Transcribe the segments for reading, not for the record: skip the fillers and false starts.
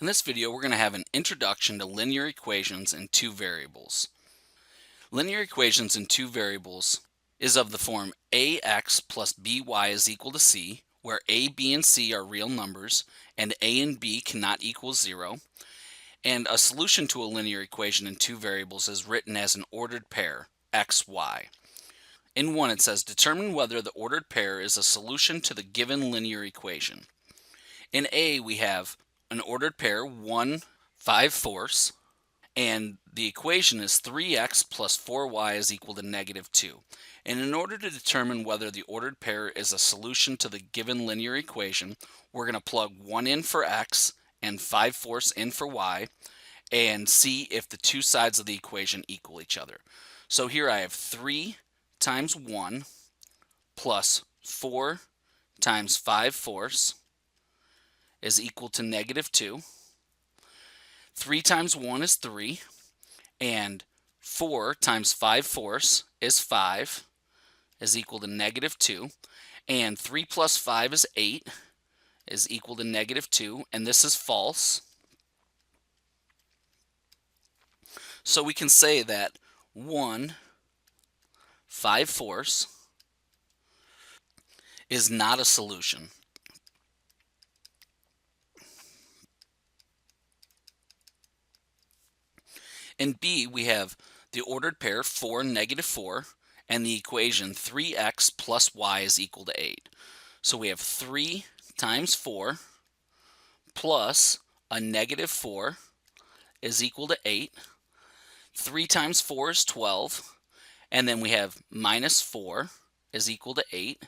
In this video, we're going to have an introduction to linear equations in two variables. Linear equations in two variables is of the form ax plus by is equal to c, where a, b, and c are real numbers, and a and b cannot equal 0. And a solution to a linear equation in two variables is written as an ordered pair, x, y. In 1, it says, determine whether the ordered pair is a solution to the given linear equation. In A, we have an ordered pair, 1, 5 fourths, and the equation is 3x plus 4y is equal to negative 2. And in order to determine whether the ordered pair is a solution to the given linear equation, we're going to plug 1 in for x and 5 fourths in for y, and see if the two sides of the equation equal each other. So here I have 3 times 1 plus 4 times 5 fourths is equal to negative 2. 3 times 1 is 3, and 4 times 5 fourths is 5, is equal to negative 2, and 3 plus 5 is 8, is equal to negative 2, and this is false. So we can say that 1 5 fourths is not a solution. In B, we have the ordered pair 4, negative 4, and the equation 3x plus y is equal to 8. So we have 3 times 4 plus a negative 4 is equal to 8. 3 times 4 is 12. And then we have minus 4 is equal to 8.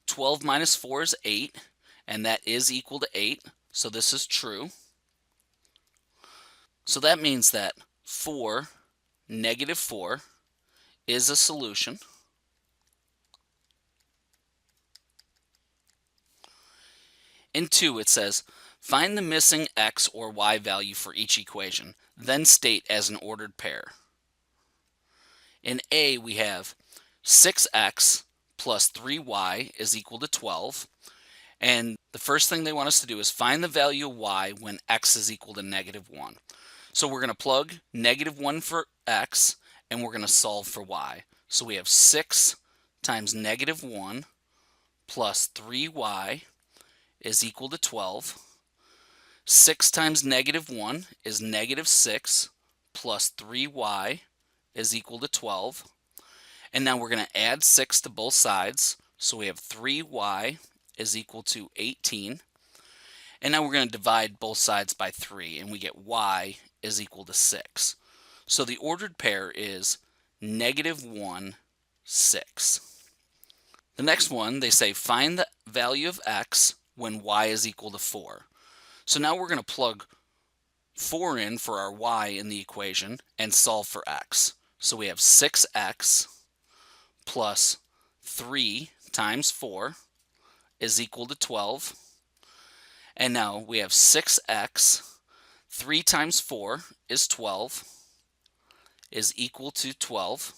12 minus 4 is 8, and that is equal to 8. So this is true. So that means that 4, negative 4 is a solution. In 2, it says, find the missing x or y value for each equation, then state as an ordered pair. In A, we have 6x plus 3y is equal to 12. And the first thing they want us to do is find the value of y when x is equal to negative 1. So we're going to plug negative 1 for x, and we're going to solve for y. So we have 6 times negative 1 plus 3y is equal to 12. 6 times negative 1 is negative 6 plus 3y is equal to 12. And now we're going to add 6 to both sides. So we have 3y is equal to 18. And now we're going to divide both sides by 3, and we get y is equal to 6. So the ordered pair is negative 1, 6. The next one, they say find the value of x when y is equal to 4. So now we're going to plug 4 in for our y in the equation and solve for x. So we have 6x plus 3 times 4 is equal to 12. And now we have 6x, 3 times 4 is 12, is equal to 12.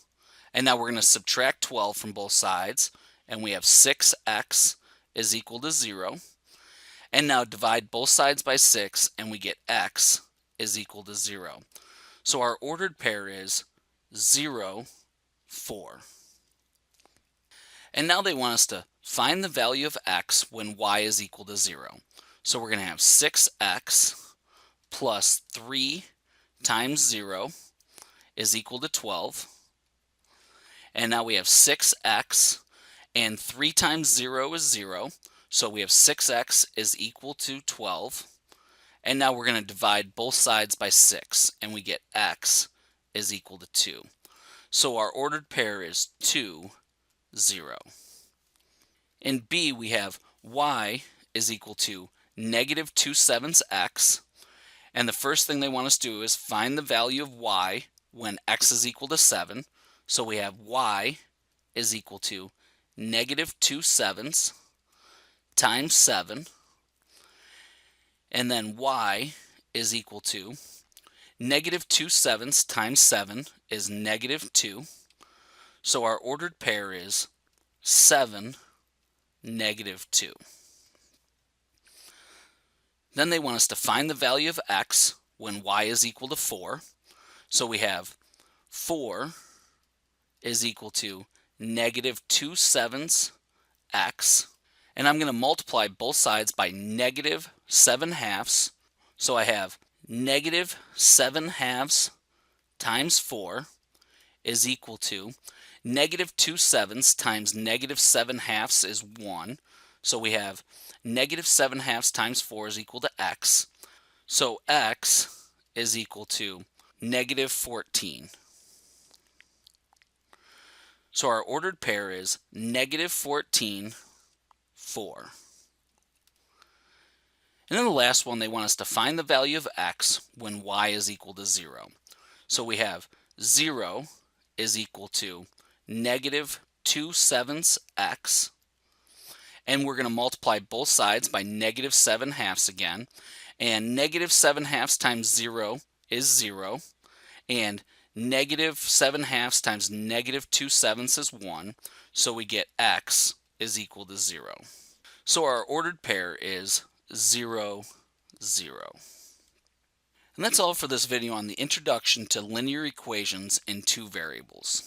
And now we're going to subtract 12 from both sides, and we have 6x is equal to 0. And now divide both sides by 6, and we get x is equal to 0. So our ordered pair is 0, 4. And now they want us to find the value of x when y is equal to 0. So we're going to have 6x plus 3 times 0 is equal to 12. And now we have 6x, and 3 times 0 is 0. So we have 6x is equal to 12. And now we're going to divide both sides by 6, and we get x is equal to 2. So our ordered pair is 2, 0. In B, we have y is equal to negative 2/7 x, and the first thing they want us to do is find the value of y when x is equal to 7. So we have y is equal to negative 2/7 times 7, and then y is equal to negative 2/7 times 7 is negative 2. So our ordered pair is 7, negative 2. Then they want us to find the value of x when y is equal to 4. So we have 4 is equal to negative 2/7 x. And I'm going to multiply both sides by negative 7/2. So I have negative 7/2 times 4 is equal to negative 2/7 times negative 7/2 is 1. So we have negative 7/2 times 4 is equal to x. So x is equal to negative 14. So our ordered pair is negative 14, 4. And then the last one, they want us to find the value of x when y is equal to 0. So we have 0 is equal to negative 2/7 x. And we're going to multiply both sides by negative 7/2 again. And negative 7/2 times 0 is 0. And negative 7/2 times negative 2/7 is 1. So we get x is equal to 0. So our ordered pair is 0, 0. And that's all for this video on the introduction to linear equations in two variables.